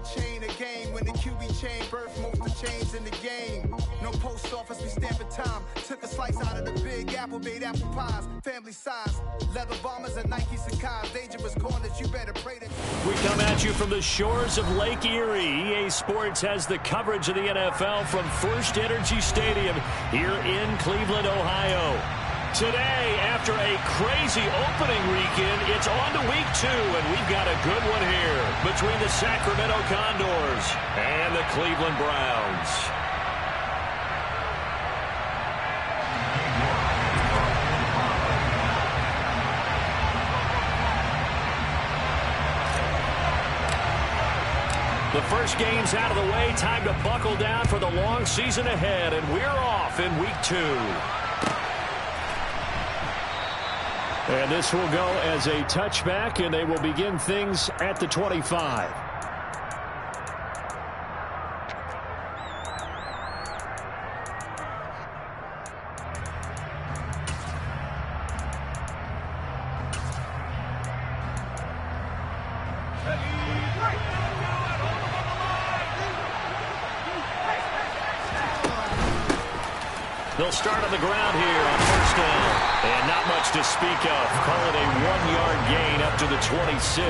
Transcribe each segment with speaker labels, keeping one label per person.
Speaker 1: chain of game. When the QB chain birth, most of the chains in the game. No post office, we stamping time. Took a slice out of the big apple, made apple pies. Family size, leather bombers and Nike Sacai's. Dangerous corners, you better pray that.
Speaker 2: We come at you from the shores of Lake Erie. EA Sports has the coverage of the NFL from First Energy Stadium here in Cleveland, Ohio. Today, after a crazy opening weekend, it's on to week 2, and we've got a good one here between the Sacramento Condors and the Cleveland Browns. The first game's out of the way. Time to buckle down for the long season ahead, and we're off in week 2. And this will go as a touchback, and they will begin things at the 25. They'll start on the ground here on first down. And not much to speak of. Call it a 1-yard gain up to the 26.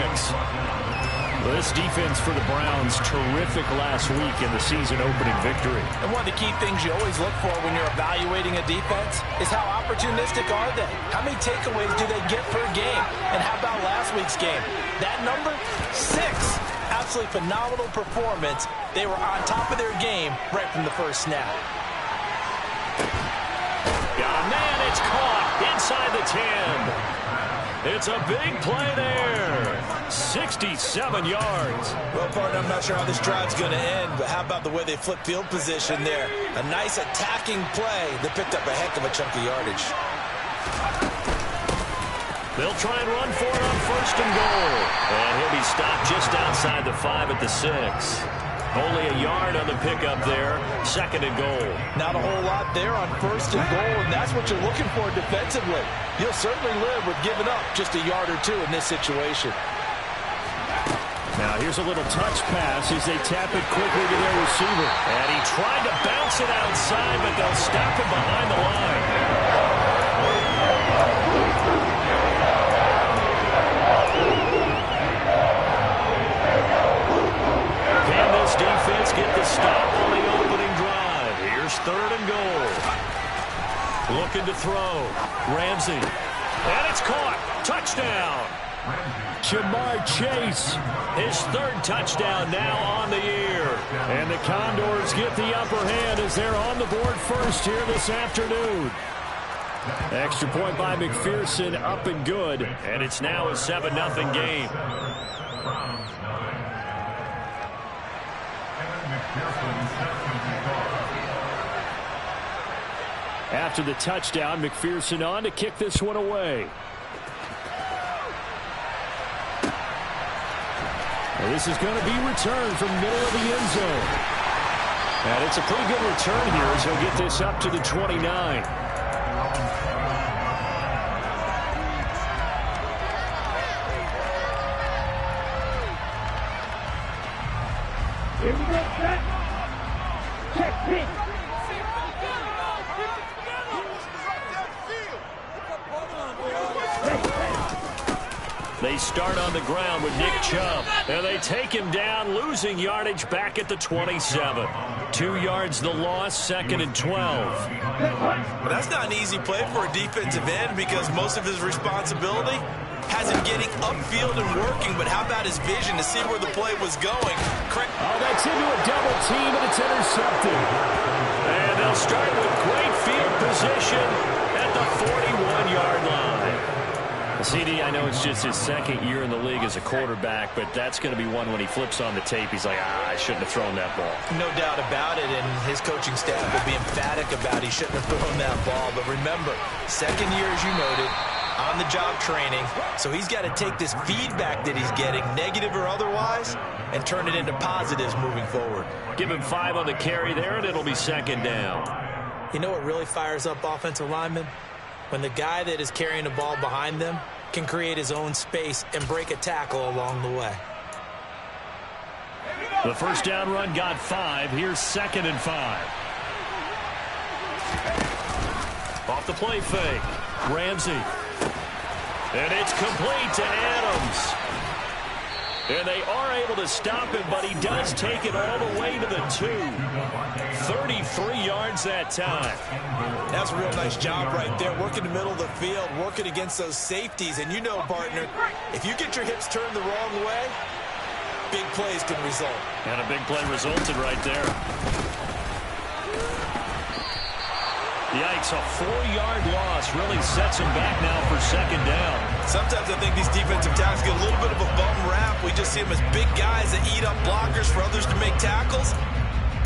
Speaker 2: Well, this defense for the Browns, terrific last week in the season-opening victory.
Speaker 3: And one of the key things you always look for when you're evaluating a defense is how opportunistic are they? How many takeaways do they get per game? And how about last week's game? That number, 6. Absolutely phenomenal performance. They were on top of their game right from the first snap.
Speaker 2: Got a man, it's caught inside the 10. It's a big play there. 67 yards.
Speaker 3: Well, partner, I'm not sure how this drive's going to end, but how about the way they flip field position there? A nice attacking play that picked up a heck of a chunk of yardage.
Speaker 2: They'll try and run for it on first and goal. And he'll be stopped just outside the 5 at the 6. Only a yard on the pickup there. Second and goal.
Speaker 3: Not a whole lot there on first and goal, and that's what you're looking for defensively. You'll certainly live with giving up just a yard or 2 in this situation.
Speaker 2: Now here's a little touch pass as they tap it quickly to their receiver. And he tried to bounce it outside, but they'll stop him behind the line. Defense get the stop on the opening drive. Here's third and goal. Looking to throw. Ramsey. And it's caught. Touchdown. Jamar Chase. His 3rd touchdown now on the year. And the Condors get the upper hand as they're on the board first here this afternoon. Extra point by McPherson, up and good. And it's now a 7-0 game. After the touchdown, McPherson on to kick this one away. Well, this is going to be returned from middle of the end zone. And it's a pretty good return here as he'll get this up to the 29.
Speaker 4: Here we go, set. Check, pick.
Speaker 2: They start on the ground with Nick Chubb. And they take him down, losing yardage back at the 27. 2 yards the loss, 2nd and 12.
Speaker 3: Well, that's not an easy play for a defensive end because most of his responsibility has him getting upfield and working, but how about his vision to see where the play was going?
Speaker 2: Oh, that's into a double team, and it's intercepted. And they'll start with great field position at the 41-yard line. CD, I know it's just his 2nd year in the league as a quarterback, but that's going to be one when he flips on the tape. He's like, I shouldn't have thrown that ball.
Speaker 3: No doubt about it, and his coaching staff will be emphatic about he shouldn't have thrown that ball. But remember, 2nd year, as you noted, on-the-job training, so he's got to take this feedback that he's getting, negative or otherwise, and turn it into positives moving forward.
Speaker 2: Give him 5 on the carry there, and it'll be 2nd down.
Speaker 3: You know what really fires up offensive linemen? When the guy that is carrying the ball behind them can create his own space and break a tackle along the way.
Speaker 4: Here we go.
Speaker 2: The first down run got 5. Here's 2nd and 5. Off the play fake. Ramsey. And it's complete to Adams. And they are able to stop him, but he does take it all the way to the 2. 33 yards that time.
Speaker 3: That's a real nice job right there, working the middle of the field, working against those safeties. And you know, partner, if you get your hips turned the wrong way, big plays can result.
Speaker 2: And a big play resulted right there. Yikes, a 4-yard loss really sets him back now for 2nd down.
Speaker 3: Sometimes I think these defensive tackles get a little bit of a bum rap. We just see them as big guys that eat up blockers for others to make tackles.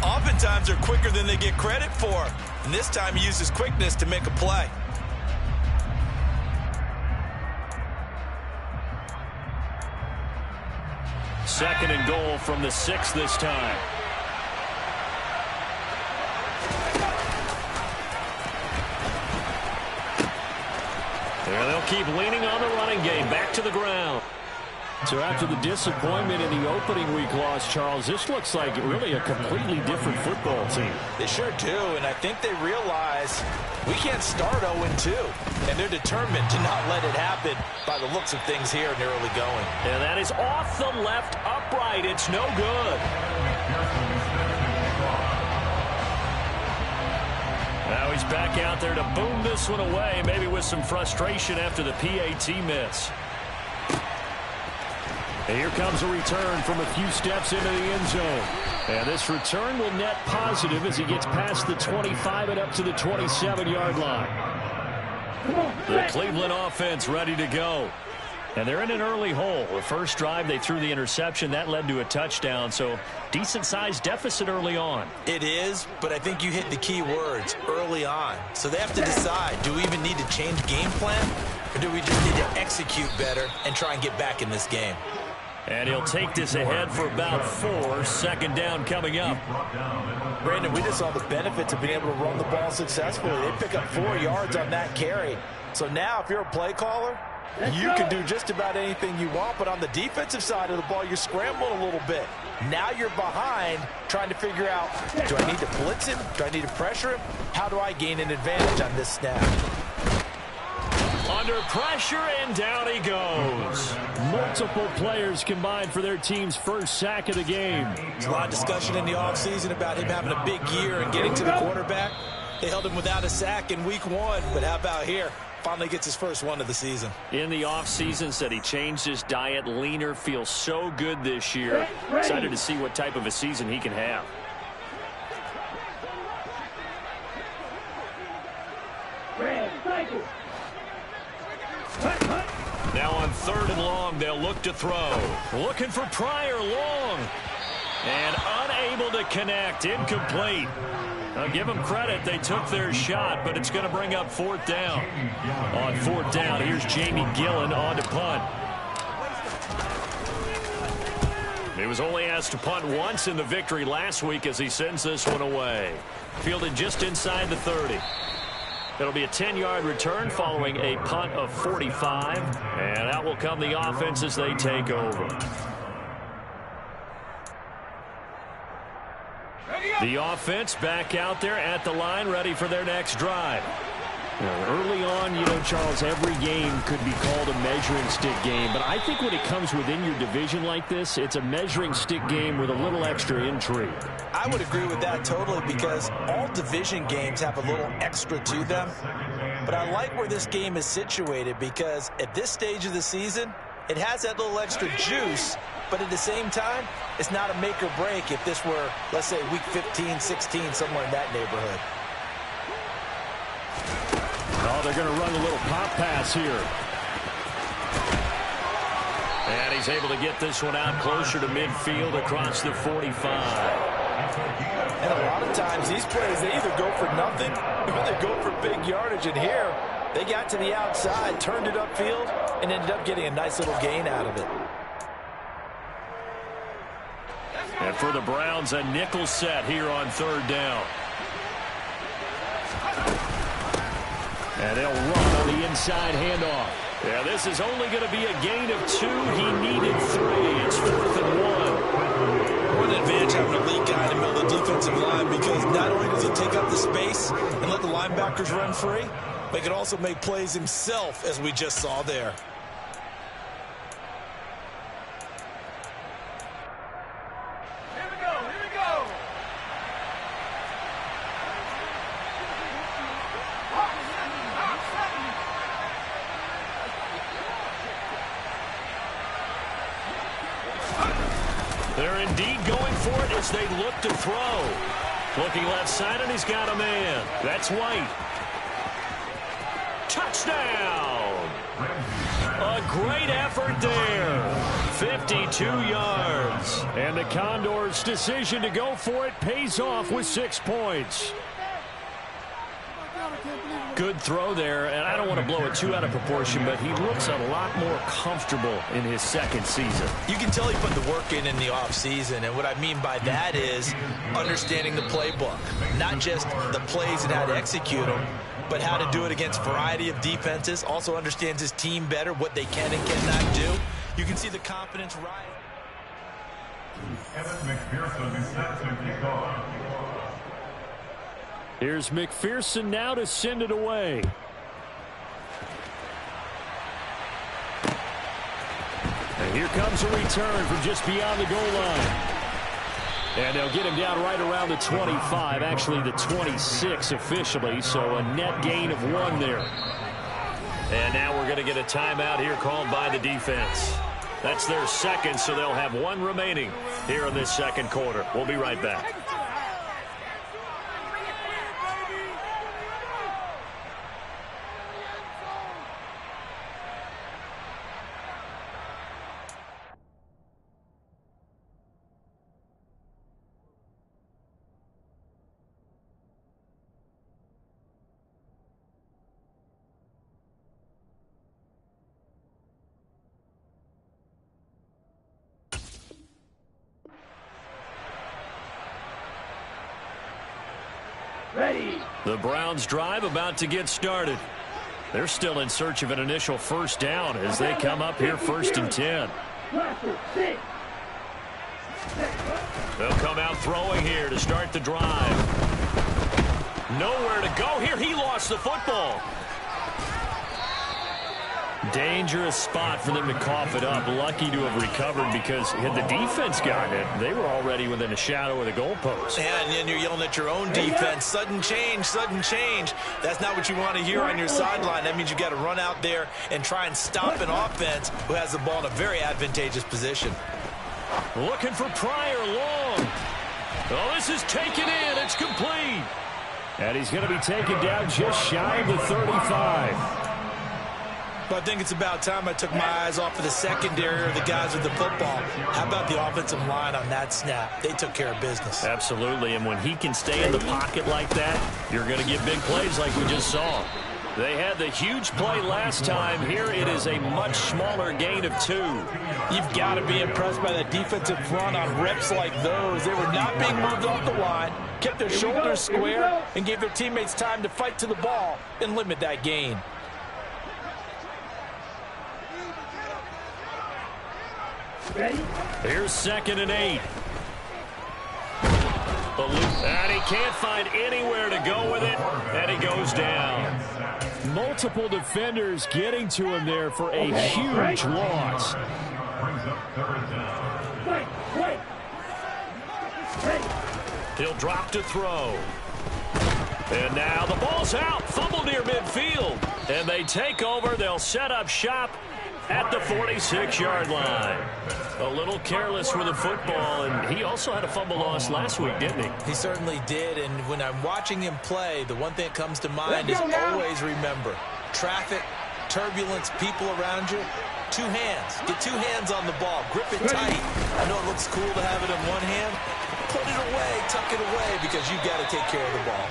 Speaker 3: Oftentimes they're quicker than they get credit for. And this time he uses quickness to make a play.
Speaker 2: Second and goal from the 6 this time. There they'll keep leaning on the running game. Back to the ground. So after the disappointment in the opening week loss, Charles, this looks like really a completely different football team.
Speaker 3: They sure do, and I think they realize we can't start 0-2, and they're determined to not let it happen by the looks of things here in the early going.
Speaker 2: And that is off the left upright. It's no good. Now he's back out there to boom this one away, maybe with some frustration after the PAT miss. And here comes a return from a few steps into the end zone. And this return will net positive as he gets past the 25 and up to the 27-yard line. The Cleveland offense ready to go. And they're in an early hole. The first drive, they threw the interception. That led to a touchdown, so decent-sized deficit early on.
Speaker 3: It is, but I think you hit the key words, early on. So they have to decide, do we even need to change game plan, or do we just need to execute better and try and get back in this game?
Speaker 2: And he'll take this ahead for about 4. 2nd down coming up.
Speaker 3: Brandon, we just saw the benefits of being able to run the ball successfully. They pick up 4 yards on that carry. So now if you're a play caller, you can do just about anything you want, but on the defensive side of the ball, you're scrambling a little bit. Now you're behind trying to figure out, do I need to blitz him? Do I need to pressure him? How do I gain an advantage on this snap?
Speaker 2: Under pressure, and down he goes. Multiple players combined for their team's first sack of the game.
Speaker 3: There's a lot of discussion in the offseason about him having a big year and getting to the quarterback. They held him without a sack in week 1, but how about here? Finally gets his first one of the season.
Speaker 2: In the offseason, said he changed his diet, leaner, feels so good this year. Excited to see what type of a season he can have. Now on 3rd and long, they'll look to throw. Looking for Pryor, long. And unable to connect, incomplete. I'll give them credit. They took their shot, but it's going to bring up 4th down. On 4th down, here's Jamie Gillen on to punt. He was only asked to punt once in the victory last week as he sends this one away. Fielded just inside the 30. It'll be a 10-yard return following a punt of 45. And out will come the offense as they take over. The offense back out there at the line, ready for their next drive. Early on, you know, Charles, every game could be called a measuring stick game. But I think when it comes within your division like this, it's a measuring stick game with a little extra intrigue.
Speaker 3: I would agree with that totally, because all division games have a little extra to them. But I like where this game is situated, because at this stage of the season, it has that little extra juice. But at the same time, it's not a make or break if this were, let's say, week 15, 16, somewhere in that neighborhood.
Speaker 2: Oh, they're going to run a little pop pass here. And he's able to get this one out closer to midfield across the 45.
Speaker 3: And a lot of times, these plays, they either go for nothing or they go for big yardage. And here, they got to the outside, turned it upfield, and ended up getting a nice little gain out of it.
Speaker 2: And for the Browns, a nickel set here on 3rd down. And they'll run on the inside handoff. Yeah, this is only going to be a gain of 2. He needed 3. It's 4th and 1.
Speaker 3: More than advantage having a elite guy in the middle of the defensive line, because not only does he take up the space and let the linebackers run free, but he can also make plays himself, as we just saw there.
Speaker 2: They're indeed going for it as they look to throw. Looking left side, and he's got a man. That's White. Touchdown! A great effort there. 52 yards. And the Condors' decision to go for it pays off with 6 points. Good throw there, and I don't want to blow it too out of proportion, but he looks a lot more comfortable in his second season.
Speaker 3: You can tell he put the work in the offseason, and what I mean by that is understanding the playbook. Not just the plays and how to execute them, but how to do it against a variety of defenses. Also understands his team better, what they can and cannot do. You can see the confidence rise.
Speaker 2: Here's McPherson now to send it away. And here comes a return from just beyond the goal line. And they'll get him down right around the 25, actually the 26 officially, so a net gain of 1 there. And now we're going to get a timeout here called by the defense. That's their second, so they'll have 1 remaining here in this second quarter. We'll be right back.
Speaker 4: Ready.
Speaker 2: The Browns drive about to get started. They're still in search of an initial first down as they come up here 1st and 10. They'll come out throwing here to start the drive. Nowhere to go here. He lost the football. Dangerous spot for them to cough it up. Lucky to have recovered, because had the defense gotten it, they were already within a shadow of the goalpost.
Speaker 3: And then you're yelling at your own defense. Sudden change, sudden change. That's not what you want to hear on your sideline. That means you've got to run out there and try and stop an offense who has the ball in a very advantageous position.
Speaker 2: Looking for Pryor long. Oh, this is taken in. It's complete. And he's going to be taken down just shy of the 35.
Speaker 3: But I think it's about time I took my eyes off of the secondary or the guys with the football. How about the offensive line on that snap? They took care of business.
Speaker 2: Absolutely, and when he can stay in the pocket like that, you're going to get big plays like we just saw. They had the huge play last time. Here it is a much smaller gain of 2.
Speaker 3: You've got to be impressed by that defensive front on reps like those. They were not being moved off the line, kept their shoulders square, and gave their teammates time to fight to the ball and limit that gain.
Speaker 4: Ready.
Speaker 2: Here's 2nd and 8. And he can't find anywhere to go with it, and he goes down. Multiple defenders getting to him there for a huge loss. He'll drop to throw. And now the ball's out. Fumble near midfield. And they take over. They'll set up shop at the 46-yard line. A little careless with the football, and he also had a fumble loss last week, didn't he?
Speaker 3: He certainly did, and when I'm watching him play, the one thing that comes to mind is always remember, traffic, turbulence, people around you, 2 hands. Get 2 hands on the ball. Grip it tight. I know it looks cool to have it in one hand. Put it away, tuck it away, because you've got to take care of the ball.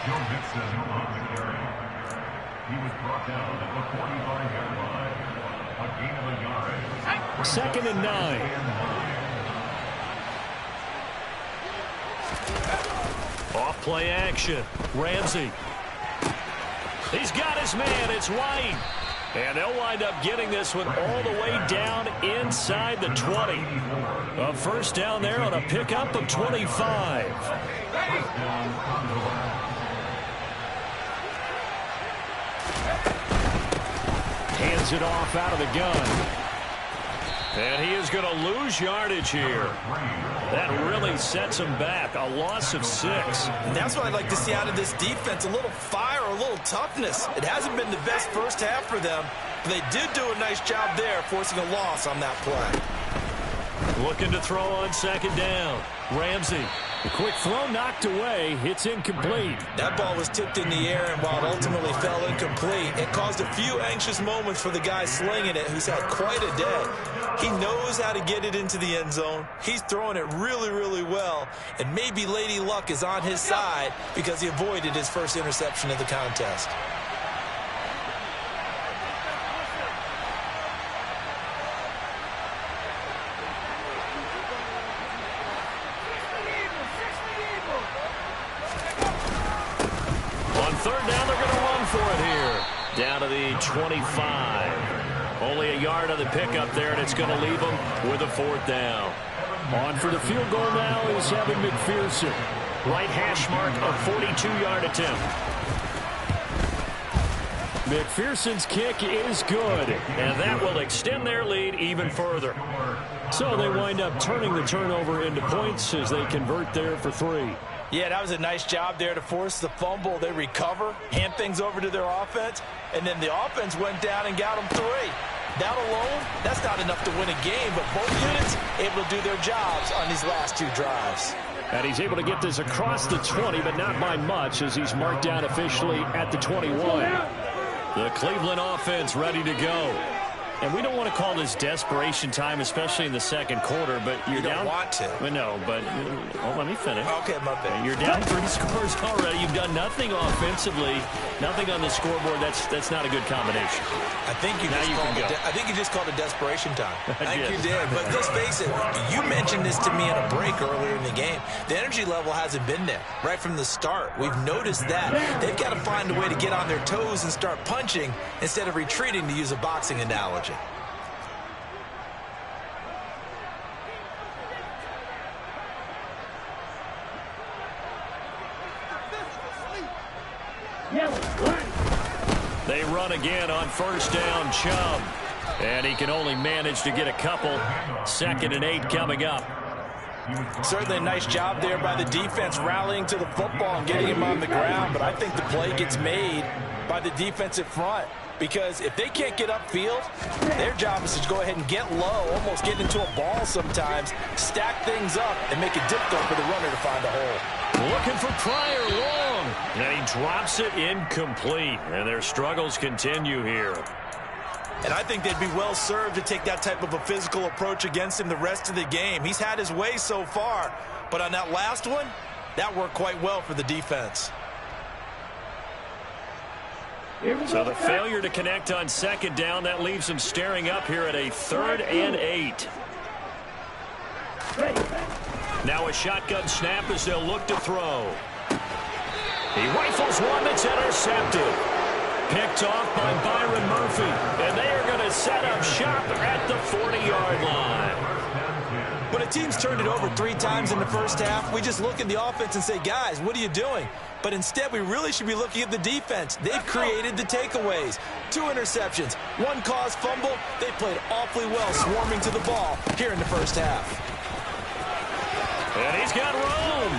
Speaker 5: He was brought down at the 45-yard line. A gain of a yard.
Speaker 2: 2nd and 9. Off play action. Ramsey. He's got his man. It's White. And they'll wind up getting this one all the way down inside the 20. A first down there on a pickup of 25. Hands it off out of the gun. And he is going to lose yardage here. That really sets him back. A loss of 6.
Speaker 3: And that's what I'd like to see out of this defense. A little fire, a little toughness. It hasn't been the best first half for them, but they did do a nice job there, forcing a loss on that play.
Speaker 2: Looking to throw on second down. Ramsey. The quick throw knocked away. It's incomplete.
Speaker 3: That ball was tipped in the air, and while it ultimately fell incomplete, it caused a few anxious moments for the guy slinging it, who's had quite a day. He knows how to get it into the end zone. He's throwing it really, really well, and maybe Lady Luck is on his side because he avoided his first interception of the contest.
Speaker 2: Third down, they're going to run for it here. Down to the 25. Only a yard on the pickup there, and it's going to leave them with a fourth down. On for the field goal now is Evan McPherson. Right hash mark, a 42-yard attempt. McPherson's kick is good, and that will extend their lead even further. So they wind up turning the turnover into points as they convert there for 3.
Speaker 3: Yeah, that was a nice job there to force the fumble. They recover, hand things over to their offense, and then the offense went down and got them 3. That alone, that's not enough to win a game, but both units able to do their jobs on these last 2 drives.
Speaker 2: And he's able to get this across the 20, but not by much as he's marked down officially at the 21. The Cleveland offense ready to go. And we don't want to call this desperation time, especially in the second quarter, but you're down.
Speaker 3: You don't want to.
Speaker 2: Well, no, but let me finish.
Speaker 3: Okay, my bad.
Speaker 2: You're down 3 scores already. You've done nothing offensively, nothing on the scoreboard. That's not a good combination.
Speaker 3: I think you just called it desperation time. I think you did. But let's face it, you mentioned this to me in a break earlier in the game. The energy level hasn't been there right from the start. We've noticed that. They've got to find a way to get on their toes and start punching instead of retreating, to use a boxing analogy.
Speaker 2: They run again on first down, Chubb. And he can only manage to get a couple. 2nd and 8 coming up.
Speaker 3: Certainly a nice job there by the defense rallying to the football and getting him on the ground, but I think the play gets made by the defensive front. Because if they can't get upfield, their job is to go ahead and get low, almost get into a ball sometimes, stack things up, and make it difficult for the runner to find a hole.
Speaker 2: Looking for Pryor long. And he drops it incomplete. And their struggles continue here.
Speaker 3: And I think they'd be well served to take that type of a physical approach against him the rest of the game. He's had his way so far, but on that last one, that worked quite well for the defense.
Speaker 2: So the failure to connect on second down, that leaves them staring up here at a 3rd and 8. Now a shotgun snap as they'll look to throw. He rifles one that's intercepted. Picked off by Byron Murphy. And they are going to set up shop at the 40-yard line.
Speaker 3: When a team's turned it over 3 times in the first half, we just look at the offense and say, guys, what are you doing? But instead, we really should be looking at the defense. They've created the takeaways. 2 interceptions, 1 caused fumble. They played awfully well swarming to the ball here in the first half.
Speaker 2: And he's got room.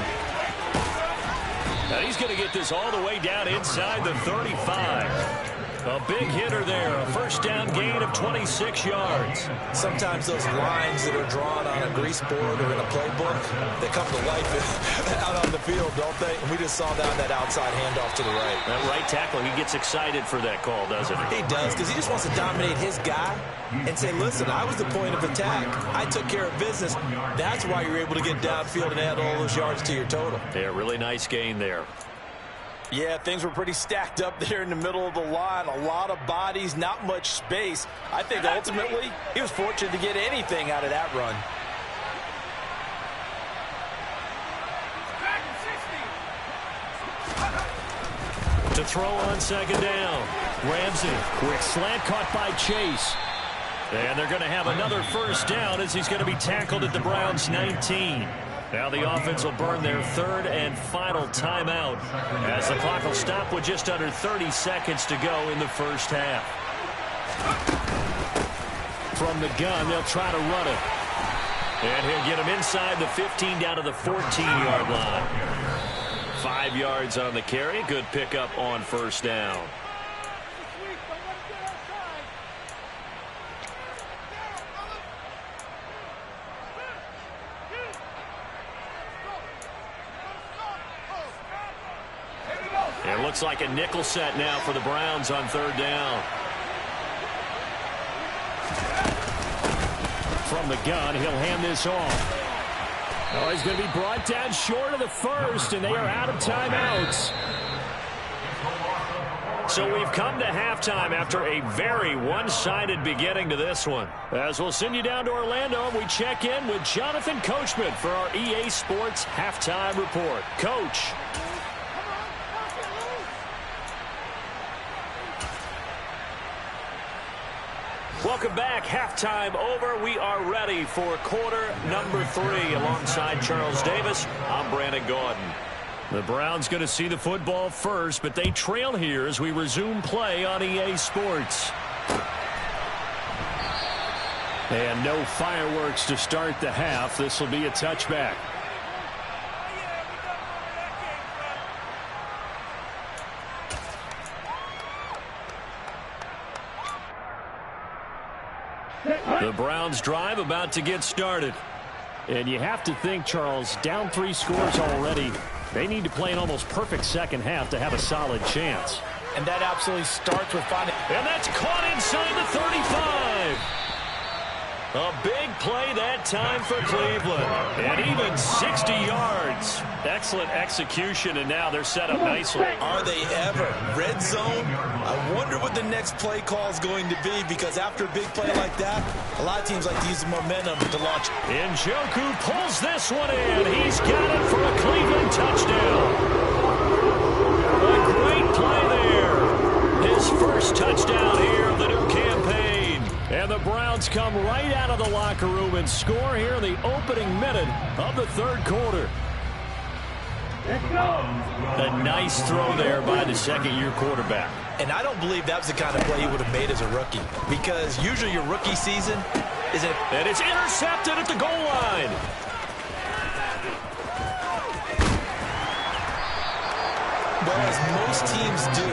Speaker 2: And he's going to get this all the way down inside the 35. A big hitter there, a first down gain of 26 yards.
Speaker 3: Sometimes those lines that are drawn on a grease board or in a playbook, they come to life out on the field, don't they? And we just saw that on that outside handoff to the right.
Speaker 2: That right tackle, he gets excited for that call, doesn't he?
Speaker 3: He does, because he just wants to dominate his guy and say, listen, I was the point of attack. I took care of business. That's why you're able to get downfield and add all those yards to your total.
Speaker 2: Yeah, really nice gain there.
Speaker 3: Yeah, things were pretty stacked up there in the middle of the line. A lot of bodies, not much space. I think ultimately he was fortunate to get anything out of that run.
Speaker 2: To throw on second down. Ramsey, quick slant caught by Chase. And they're going to have another first down as he's going to be tackled at the Browns' 19. Now the offense will burn their third and final timeout as the clock will stop with just under 30 seconds to go in the first half. From the gun, they'll try to run it. And he'll get him inside the 15 down to the 14-yard line. 5 yards on the carry. Good pickup on first down. It looks like a nickel set now for the Browns on third down. From the gun, he'll hand this off. Oh, he's going to be brought down short of the first, and they are out of timeouts. So we've come to halftime after a very one-sided beginning to this one. As we'll send you down to Orlando, we check in with Jonathan Coachman for our EA Sports Halftime Report. Coach. Welcome back. Halftime over. We are ready for quarter number 3. Alongside Charles Davis, I'm Brandon Gordon. The Browns going to see the football first, but they trail here as we resume play on EA Sports. And no fireworks to start the half. This will be a touchback. The Browns drive about to get started. And you have to think, Charles, down 3 scores already. They need to play an almost perfect second half to have a solid chance.
Speaker 3: And that absolutely starts with finding.
Speaker 2: And that's caught inside the 35. A big play that time for Cleveland. And even 60 yards. Excellent execution, and now they're set up nicely.
Speaker 3: Are they ever? Red zone? I wonder what the next play call is going to be, because after a big play like that, a lot of teams like to use the momentum to launch.
Speaker 2: Njoku pulls this one in. He's got it for a Cleveland touchdown. A great play there. His first touchdown here of the new campaign. And the Browns come right out of the locker room and score here in the opening minute of the third quarter.
Speaker 4: Let's go.
Speaker 2: A nice throw there by the second-year quarterback.
Speaker 3: And I don't believe that was the kind of play he would have made as a rookie, because usually your rookie season isn't.
Speaker 2: And it's intercepted at the goal line.
Speaker 3: Well, as most teams do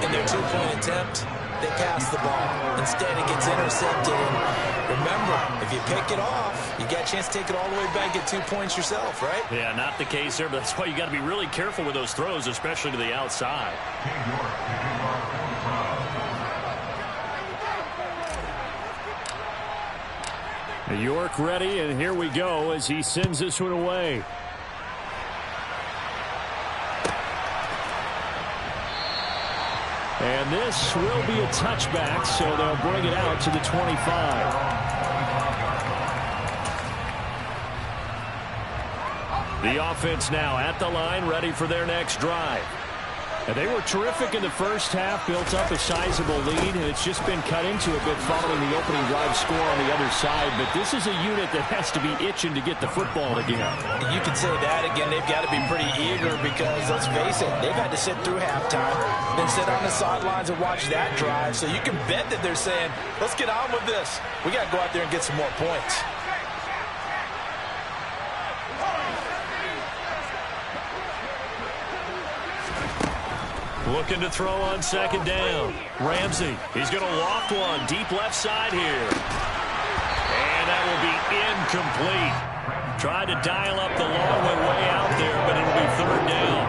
Speaker 3: in their two-point attempt, they pass the ball. Instead, it gets intercepted. And remember, if you pick it off, you got a chance to take it all the way back, get 2 points yourself, right?
Speaker 2: Yeah, not the case there, but that's why you got to be really careful with those throws, especially to the outside. New York ready, and here we go as he sends this one away. And this will be a touchback, so they'll bring it out to the 25. The offense now at the line, ready for their next drive. And they were terrific in the first half, built up a sizable lead, and it's just been cut into a bit following the opening drive score on the other side. But this is a unit that has to be itching to get the football again.
Speaker 3: You could say that again. They've got to be pretty eager because, let's face it, they've had to sit through halftime, then sit on the sidelines and watch that drive. So you can bet that they're saying, let's get on with this. We got to go out there and get some more points.
Speaker 2: Looking to throw on second down. Ramsey, he's going to loft one deep left side here. And that will be incomplete. Tried to dial up the long one way out there, but it'll be third down.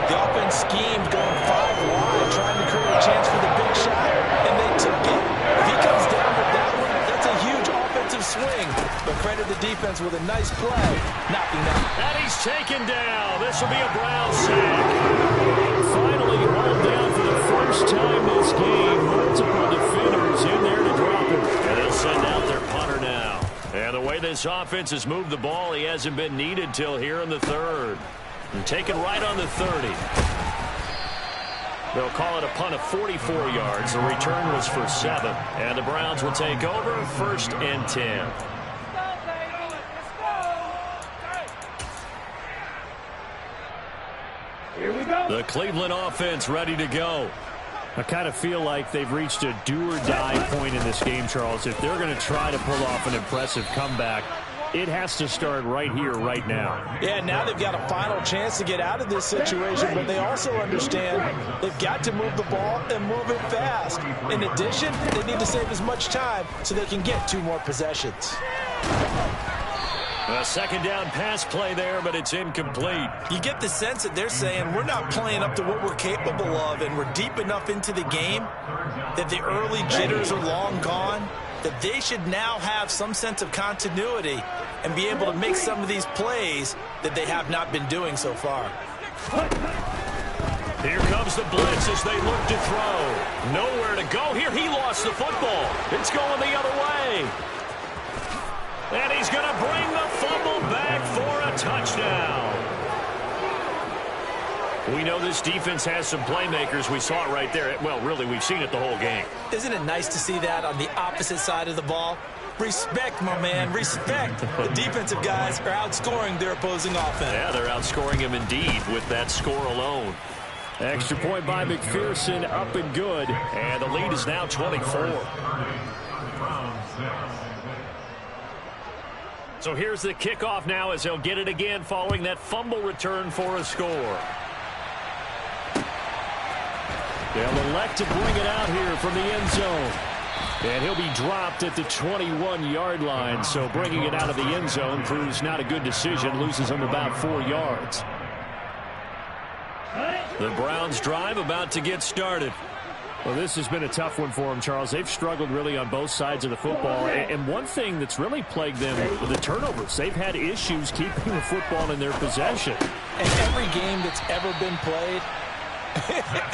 Speaker 3: The offense schemed going 5 wide, trying to create a chance for the big shot, and they took it. If he comes down with that one, that's a huge offensive swing. But credit the defense with a nice play, knocking down.
Speaker 2: And he's taken down. This will be a Brown sack. Finally hauled down for the first time this game. Multiple defenders in there to drop him. And they'll send out their punter now. And the way this offense has moved the ball, he hasn't been needed till here in the third. And taken right on the 30. They'll call it a punt of 44 yards. The return was for 7. And the Browns will take over 1st and 10.
Speaker 4: Here we go.
Speaker 2: The Cleveland offense ready to go. I kind of feel like they've reached a do-or-die point in this game, Charles. If they're going to try to pull off an impressive comeback, it has to start right here, right now.
Speaker 3: Yeah, now they've got a final chance to get out of this situation, but they also understand they've got to move the ball and move it fast. In addition, they need to save as much time so they can get 2 more possessions.
Speaker 2: A 2nd down pass play there, but it's incomplete.
Speaker 3: You get the sense that they're saying we're not playing up to what we're capable of, and we're deep enough into the game that the early jitters are long gone, that they should now have some sense of continuity and be able to make some of these plays that they have not been doing so far.
Speaker 2: Here comes the blitz as they look to throw. Nowhere to go here. He lost the football. It's going the other way. And he's going to bring the fumble back for a touchdown. We know this defense has some playmakers. We saw it right there. Well, really, we've seen it the whole game.
Speaker 3: Isn't it nice to see that on the opposite side of the ball? Respect, my man, respect. The defensive guys are outscoring their opposing offense.
Speaker 2: Yeah, they're outscoring him indeed with that score alone. Extra point by McPherson, up and good. And the lead is now 24. So here's the kickoff now as they'll get it again following that fumble return for a score. They'll elect to bring it out here from the end zone. And he'll be dropped at the 21-yard line. So bringing it out of the end zone proves not a good decision. Loses him about 4 yards. The Browns drive about to get started. Well, this has been a tough one for them, Charles. They've struggled really on both sides of the football. And one thing that's really plagued them with the turnovers. They've had issues keeping the football in their possession.
Speaker 3: And every game that's ever been played,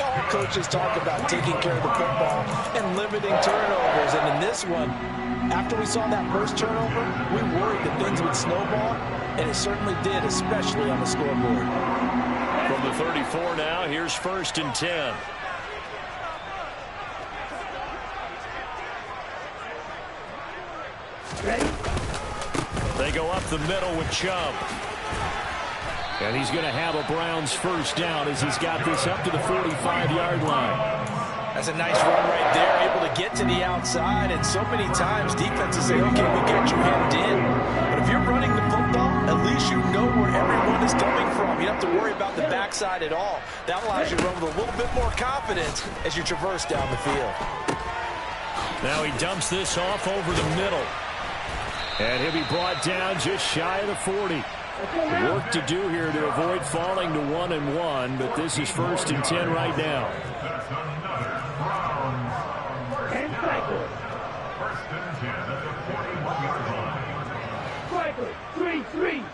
Speaker 3: all coaches talk about taking care of the football and limiting turnovers. And in this one, after we saw that first turnover, we worried that things would snowball, and it certainly did, especially on the scoreboard.
Speaker 2: From the 34 now, here's 1st and 10.
Speaker 4: Ready?
Speaker 2: They go up the middle with Chubb. And he's going to have a Browns 1st down as he's got this up to the 45-yard line.
Speaker 3: That's a nice run right there, able to get to the outside. And so many times defenses say, okay, we got you hemmed in. But if you're running the football, at least you know where everyone is coming from. You don't have to worry about the backside at all. That allows you to run with a little bit more confidence as you traverse down the field.
Speaker 2: Now he dumps this off over the middle. And he'll be brought down just shy of the 40. Work to do here to avoid falling to 1-1, but this is 1st and 10 right now.
Speaker 4: And cycle.
Speaker 5: 1st and 10 at the 41-yard line.
Speaker 4: Striker, 3-3.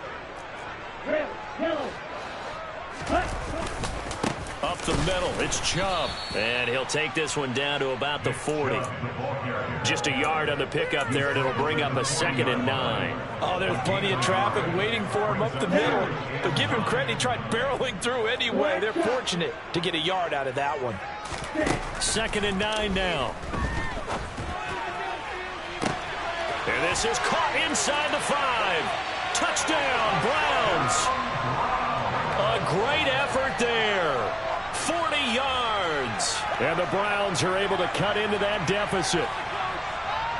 Speaker 4: Red, yellow. Hut.
Speaker 2: Up the middle, it's Chubb. And he'll take this one down to about the 40. Just a yard on the pickup there, and it'll bring up a 2nd and 9.
Speaker 3: Oh, there's plenty of traffic waiting for him up the middle. But give him credit, he tried barreling through anyway. They're fortunate to get a yard out of that one.
Speaker 2: 2nd and 9 now. And this is caught inside the 5. Touchdown, Browns. A great effort there. 40 yards. And the Browns are able to cut into that deficit.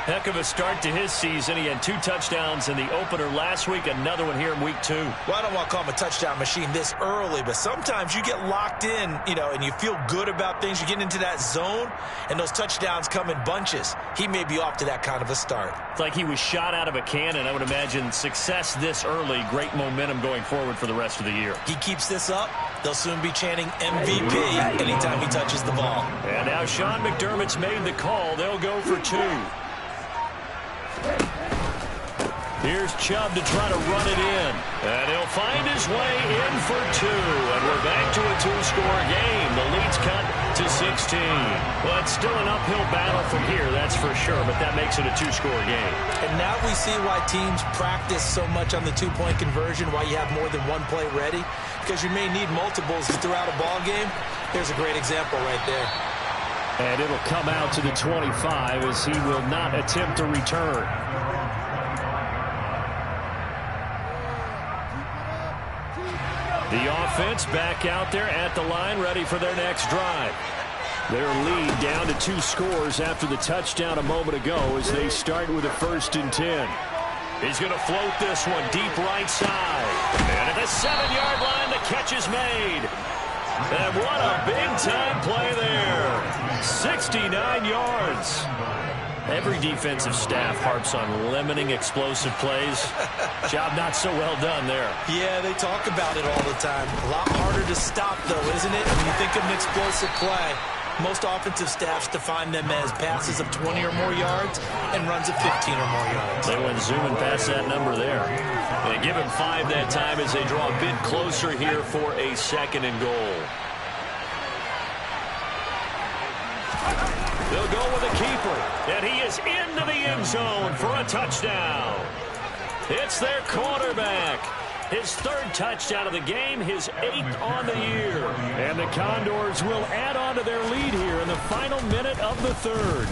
Speaker 2: Heck of a start to his season. He had 2 touchdowns in the opener last week, another one here in week 2.
Speaker 3: Well, I don't want to call him a touchdown machine this early, but sometimes you get locked in, and you feel good about things. You get into that zone, and those touchdowns come in bunches. He may be off to that kind of a start.
Speaker 2: It's like he was shot out of a cannon. I would imagine success this early, great momentum going forward for the rest of the year.
Speaker 3: He keeps this up, they'll soon be chanting MVP anytime he touches the ball.
Speaker 2: And now Sean McDermott's made the call. They'll go for 2. Here's Chubb to try to run it in. And he'll find his way in for 2. And we're back to a 2-score game. The lead's cut to 16. Well, it's still an uphill battle from here, that's for sure, but that makes it a 2-score game.
Speaker 3: And now we see why teams practice so much on the 2-point conversion, why you have more than one play ready, because you may need multiples throughout a ball game. There's a great example right there.
Speaker 2: And it'll come out to the 25 as he will not attempt to return. The offense back out there at the line, ready for their next drive. Their lead down to 2 scores after the touchdown a moment ago as they start with a 1st and 10. He's going to float this one deep right side. And at the 7-yard line, the catch is made. And what a big-time play there. 69 yards. Every defensive staff harps on limiting explosive plays. Job not so well done there.
Speaker 3: Yeah, they talk about it all the time. A lot harder to stop, though, isn't it? When you think of an explosive play, most offensive staffs define them as passes of 20 or more yards and runs of 15 or more yards.
Speaker 2: They went zooming past that number there. They give him 5 that time as they draw a bit closer here for a 2nd and goal. They'll go with a keeper, and he is into the end zone for a touchdown. It's their quarterback. His 3rd touchdown of the game, his 8th on the year. And the Condors will add on to their lead here in the final minute of the 3rd.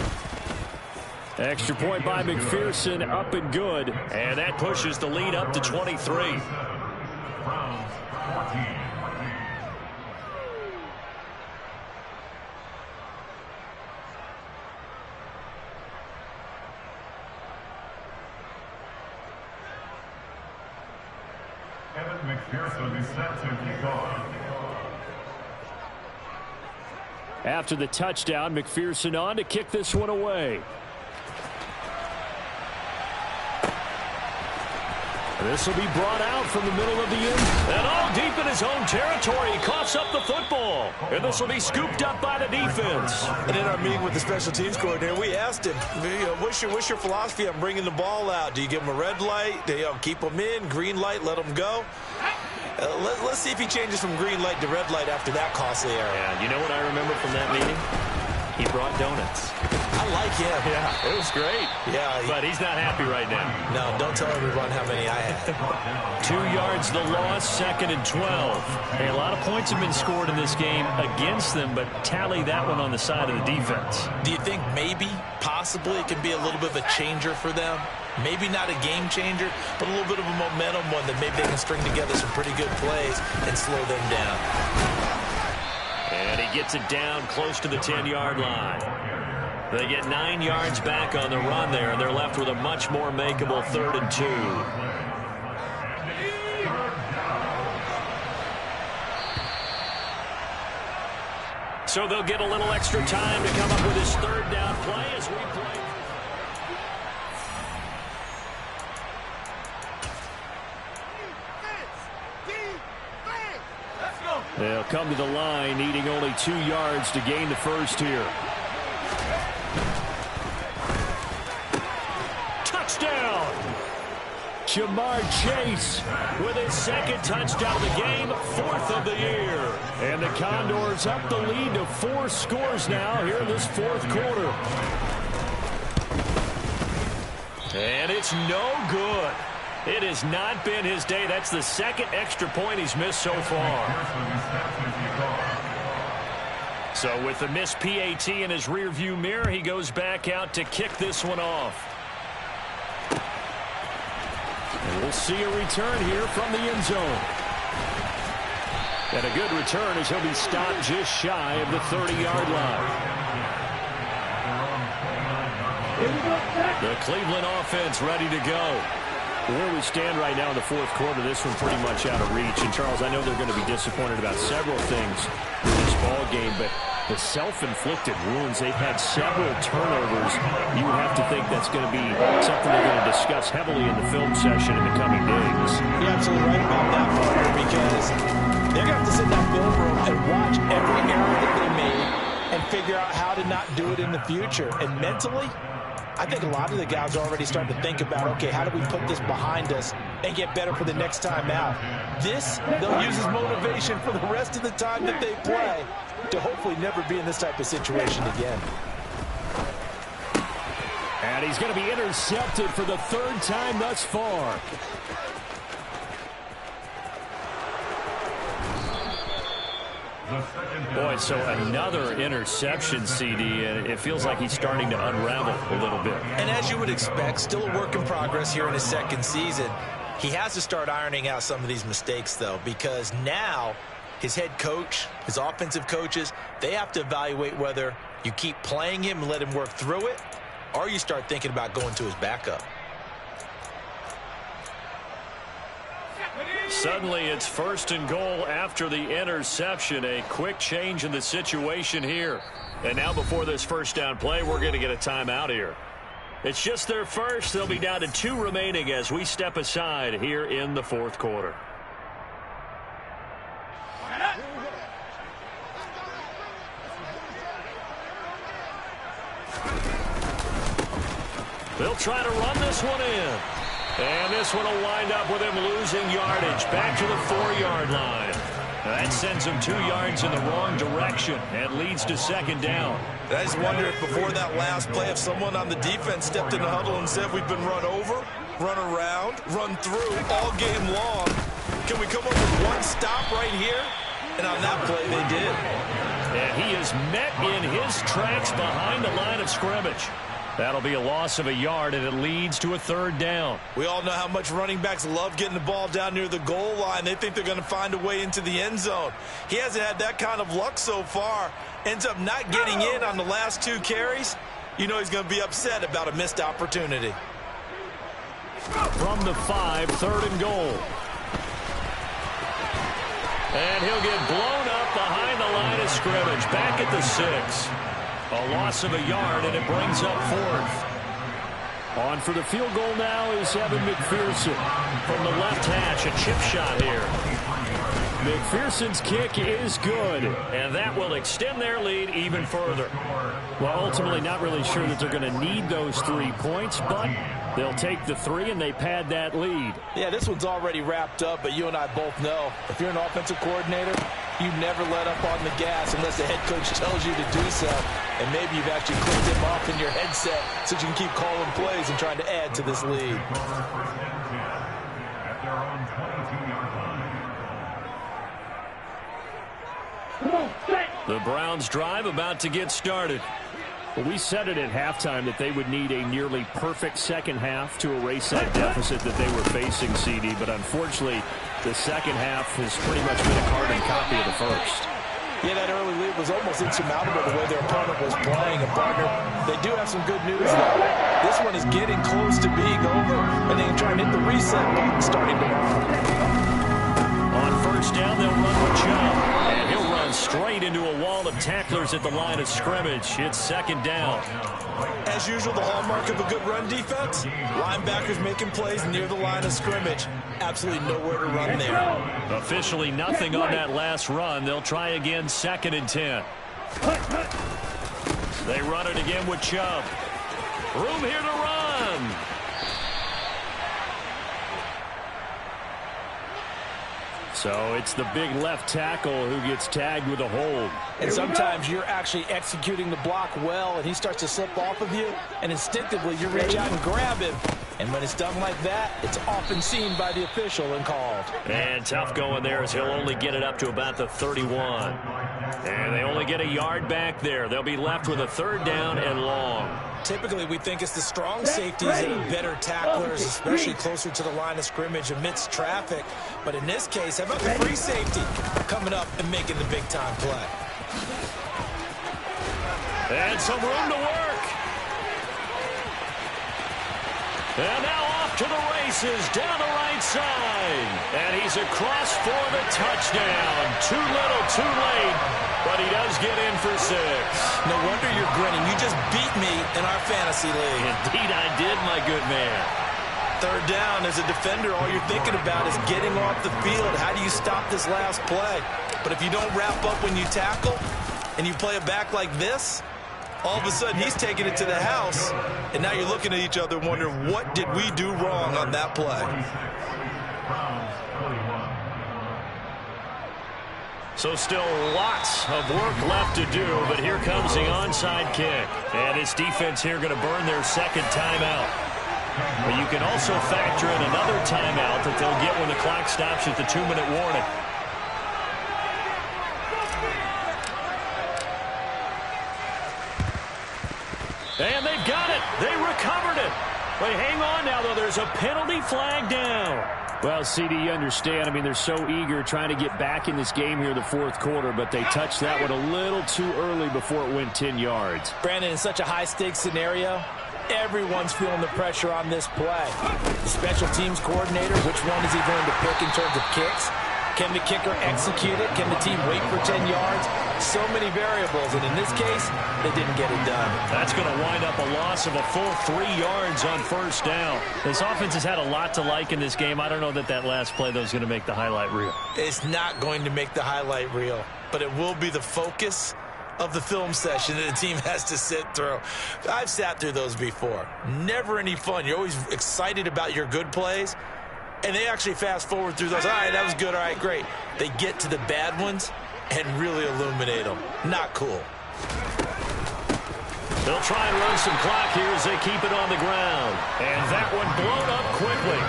Speaker 2: Extra point by McPherson, up and good. And that pushes the lead up to 23.
Speaker 5: McPherson is set to kick off.
Speaker 2: After the touchdown, McPherson on to kick this one away. This will be brought out from the middle of the end. And all deep in his own territory. He coughs up the football. And this will be scooped up by the defense.
Speaker 3: And in our meeting with the special teams coordinator, we asked him, what's your philosophy on bringing the ball out? Do you give him a red light? Do you keep them in? Green light, let them go? Let's see if he changes from green light to red light after that costly error.
Speaker 2: Yeah, you know what I remember from that meeting? He brought donuts.
Speaker 3: I like him.
Speaker 2: Yeah, it was great.
Speaker 3: Yeah.
Speaker 2: But he's not happy right now.
Speaker 3: No, don't tell everyone how many I had.
Speaker 2: 2 yards the loss, 2nd and 12. Hey, a lot of points have been scored in this game against them, but tally that one on the side of the defense.
Speaker 3: Do you think maybe, possibly, it can be a little bit of a changer for them? Maybe not a game changer, but a little bit of a momentum one that maybe they can string together some pretty good plays and slow them down.
Speaker 2: And he gets it down close to the 10-yard line. They get 9 yards back on the run there, and they're left with a much more makeable 3rd and 2. So they'll get a little extra time to come up with his 3rd down play as we play. They'll come to the line, needing only 2 yards to gain the 1st here. Touchdown! Jamar Chase with his 2nd touchdown of the game, 4th of the year. And the Condors up the lead to 4 scores now here in this 4th quarter. And it's no good. It has not been his day. That's the 2nd extra point he's missed so far. So with the missed PAT in his rearview mirror, he goes back out to kick this one off. And we'll see a return here from the end zone. And a good return as he'll be stopped just shy of the 30-yard line. The Cleveland offense ready to go. Where we stand right now in the 4th quarter, this one pretty much out of reach. And, Charles, I know they're going to be disappointed about several things in this ball game, but the self-inflicted wounds, they've had several turnovers. You would have to think that's going to be something they're going to discuss heavily in the film session in the coming days.
Speaker 3: You're absolutely right about that, partner, because they're going to have to sit in that film room and watch every error that they made and figure out how to not do it in the future. And mentally, I think a lot of the guys are already starting to think about, okay, how do we put this behind us and get better for the next time out? This, they'll use as motivation for the rest of the time that they play to hopefully never be in this type of situation again.
Speaker 2: And he's going to be intercepted for the 3rd time thus far. Boy, so another interception, CD, and it feels like he's starting to unravel a little bit.
Speaker 3: And as you would expect, still a work in progress here in his second season. He has to start ironing out some of these mistakes, though, because now his head coach, his offensive coaches, they have to evaluate whether you keep playing him and let him work through it, or you start thinking about going to his backup.
Speaker 2: Suddenly, it's 1st and goal after the interception. A quick change in the situation here. And now before this first down play, we're going to get a timeout here. It's just their first. They'll be down to 2 remaining as we step aside here in the 4th quarter. They'll try to run this one in. And this one will wind up with him losing yardage back to the 4-yard line. That sends him 2 yards in the wrong direction and leads to 2nd down.
Speaker 3: I just wonder if before that last play, if someone on the defense stepped in the huddle and said we've been run over, run around, run through all game long. Can we come up with one stop right here? And on that play, they did.
Speaker 2: And he is met in his tracks behind the line of scrimmage. That'll be a loss of a yard, and it leads to a 3rd down.
Speaker 3: We all know how much running backs love getting the ball down near the goal line. They think they're going to find a way into the end zone. He hasn't had that kind of luck so far. Ends up not getting in on the last 2 carries. You know he's going to be upset about a missed opportunity.
Speaker 2: From the 5, 3rd and goal. And he'll get blown up behind the line of scrimmage. Back at the 6. A loss of a yard, and it brings up 4th. On for the field goal now is Evan McPherson. From the left hash, a chip shot here. McPherson's kick is good, and that will extend their lead even further. Well, ultimately not really sure that they're going to need those 3 points, but they'll take the 3, and they pad that lead.
Speaker 3: Yeah, this one's already wrapped up, but you and I both know if you're an offensive coordinator, you never let up on the gas unless the head coach tells you to do so. And maybe you've actually clicked him off in your headset so you can keep calling plays and trying to add to this lead.
Speaker 2: The Browns drive about to get started. Well, we said it at halftime that they would need a nearly perfect second half to erase that deficit that they were facing, CD. But unfortunately, the second half has pretty much been a carbon copy of the first.
Speaker 3: Yeah, that early lead was almost insurmountable the way their opponent was playing. And, partner, they do have some good news, though. This one is getting close to being over, and they can try and hit the reset button starting tomorrow.
Speaker 2: On 1st down, they'll run with Chubb. And he'll run straight into a wall of tacklers at the line of scrimmage. It's 2nd down.
Speaker 3: As usual, the hallmark of a good run defense, linebackers making plays near the line of scrimmage. Absolutely nowhere to run there.
Speaker 2: Officially nothing on that last run. They'll try again, 2nd and 10. They run it again with Chubb. Room here to run. So it's the big left tackle who gets tagged with a hold.
Speaker 3: And sometimes you're actually executing the block well, and he starts to slip off of you, and instinctively you reach out and grab him. And when it's done like that, it's often seen by the official and called.
Speaker 2: And tough going there as he'll only get it up to about the 31. And they only get a yard back there. They'll be left with a 3rd down and long.
Speaker 3: Typically, we think it's the strong safeties that are better tacklers, especially closer to the line of scrimmage amidst traffic. But in this case, how about the free safety coming up and making the big-time play?
Speaker 2: And some room to work. And now off to the races down the right side. And he's across for the touchdown. Too little, too late. But he does get in for 6.
Speaker 3: No wonder you're grinning. You just beat me in our fantasy league.
Speaker 2: Indeed I did, my good man.
Speaker 3: 3rd down, as a defender, all you're thinking about is getting off the field. How do you stop this last play? But if you don't wrap up when you tackle and you play it back like this, all of a sudden he's taking it to the house, and now you're looking at each other wondering, what did we do wrong on that play?
Speaker 2: So still lots of work left to do, but here comes the onside kick. And this defense here going to burn their 2nd timeout. But you can also factor in another timeout that they'll get when the clock stops at the 2-minute warning. They recovered it. But hang on now, though. There's a penalty flag down.
Speaker 6: Well, CD, you understand. I mean, they're so eager trying to get back in this game here in the fourth quarter, but they touched that one a little too early before it went 10 yards.
Speaker 3: Brandon, in such a high-stakes scenario, everyone's feeling the pressure on this play. The special teams coordinator, which one is he going to pick in terms of kicks? Can the kicker execute it? Can the team wait for 10 yards? So many variables, and in this case, they didn't get it done.
Speaker 2: That's going to wind up a loss of a full 3 yards on first down. This offense has had a lot to like in this game. I don't know that last play, though, is going to make the highlight reel.
Speaker 3: It's not going to make the highlight reel, but it will be the focus of the film session that the team has to sit through. I've sat through those before. Never any fun. You're always excited about your good plays, and they actually fast forward through those. All right, that was good. All right, great. They get to the bad ones and really illuminate them. Not cool.
Speaker 2: They'll try and run some clock here as they keep it on the ground. And that one blown up quickly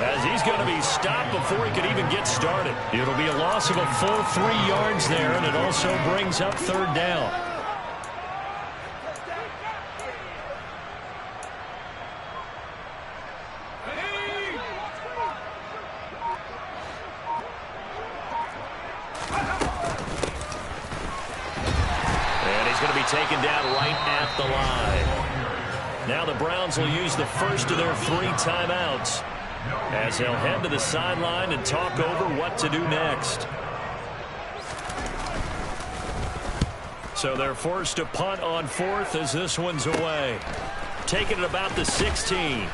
Speaker 2: as he's going to be stopped before he could even get started. It'll be a loss of a full 3 yards there, and it also brings up third down. Taken down right at the line. Now the Browns will use the first of their 3 timeouts as they'll head to the sideline and talk over what to do next. So they're forced to punt on fourth as this one's away. Taking it about the 16.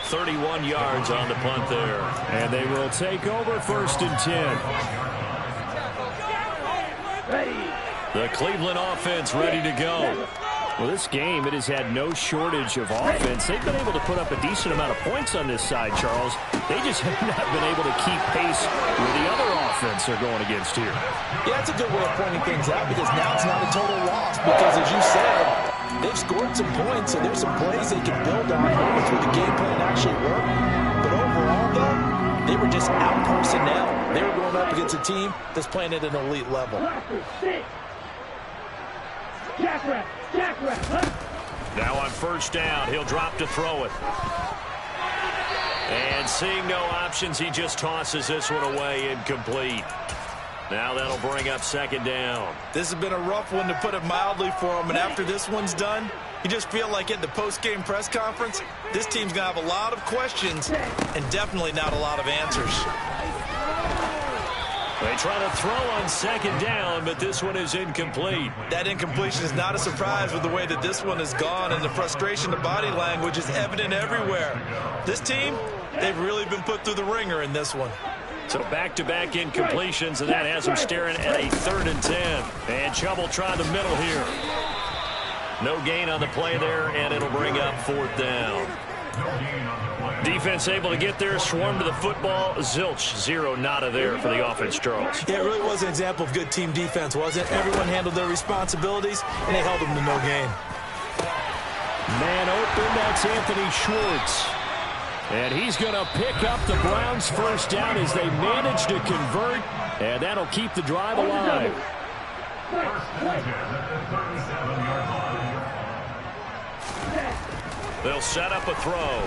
Speaker 2: 31 yards on the punt there. And they will take over first and 10. The Cleveland offense ready to go.
Speaker 6: Well, this game, it has had no shortage of offense. They've been able to put up a decent amount of points on this side, Charles. They just have not been able to keep pace with the other offense they're going against here.
Speaker 3: Yeah, that's a good way of pointing things out because now it's not a total loss because, as you said, they've scored some points, so there's some plays they can build on. Hopefully the game plan actually worked. But overall, though, they were just out personnel. They were going up against a team that's playing at an elite level.
Speaker 2: Now on first down, he'll drop to throw it. And seeing no options, he just tosses this one away, incomplete. Now that'll bring up second down.
Speaker 3: This has been a rough one, to put it mildly, for him. And after this one's done, you just feel like at the post-game press conference, this team's going to have a lot of questions and definitely not a lot of answers.
Speaker 2: They try to throw on second down, but this one is incomplete.
Speaker 3: That incompletion is not a surprise with the way that this one has gone, and the frustration, the body language is evident everywhere. This team, they've really been put through the ringer in this one.
Speaker 2: So back-to-back incompletions, and that has them staring at a 3rd and 10. And Chubb will try the middle here. No gain on the play there, and it'll bring up 4th down. Defense able to get there, swarm to the football. Zilch, 0 nada there for the offense, Charles.
Speaker 3: Yeah, it really was an example of good team defense, wasn't it? Everyone handled their responsibilities, and they held them to no gain.
Speaker 6: Man open, that's Anthony Schwartz. And he's going to pick up the Browns' first down as they manage to convert, and that'll keep the drive alive.
Speaker 2: They'll set up a throw.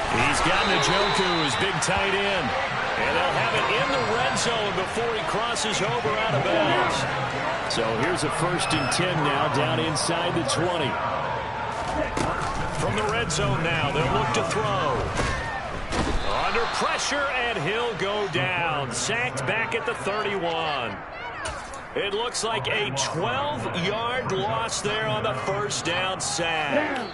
Speaker 2: He's got Njoku, his big tight end. And they'll have it in the red zone before he crosses over out of bounds.
Speaker 6: So here's a 1st and 10 now, down inside the 20.
Speaker 2: From the red zone now, they'll look to throw. Under pressure, and he'll go down. Sacked back at the 31. It looks like a 12-yard loss there on the first down sack.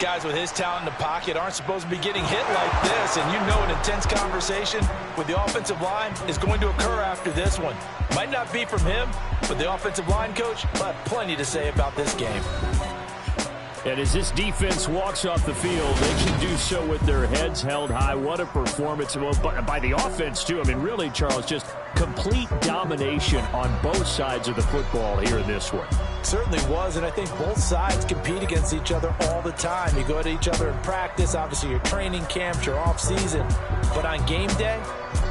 Speaker 3: Guys with his talent in the pocket aren't supposed to be getting hit like this, and you know an intense conversation with the offensive line is going to occur after this one. Might not be from him, but the offensive line coach will have plenty to say about this game.
Speaker 6: And as this defense walks off the field, they should do so with their heads held high. What a performance by the offense, too. I mean, really, Charles, just complete domination on both sides of the football here in this one.
Speaker 3: Certainly was, and I think both sides compete against each other all the time. You go at each other in practice, obviously your training camps, your off season, but on game day,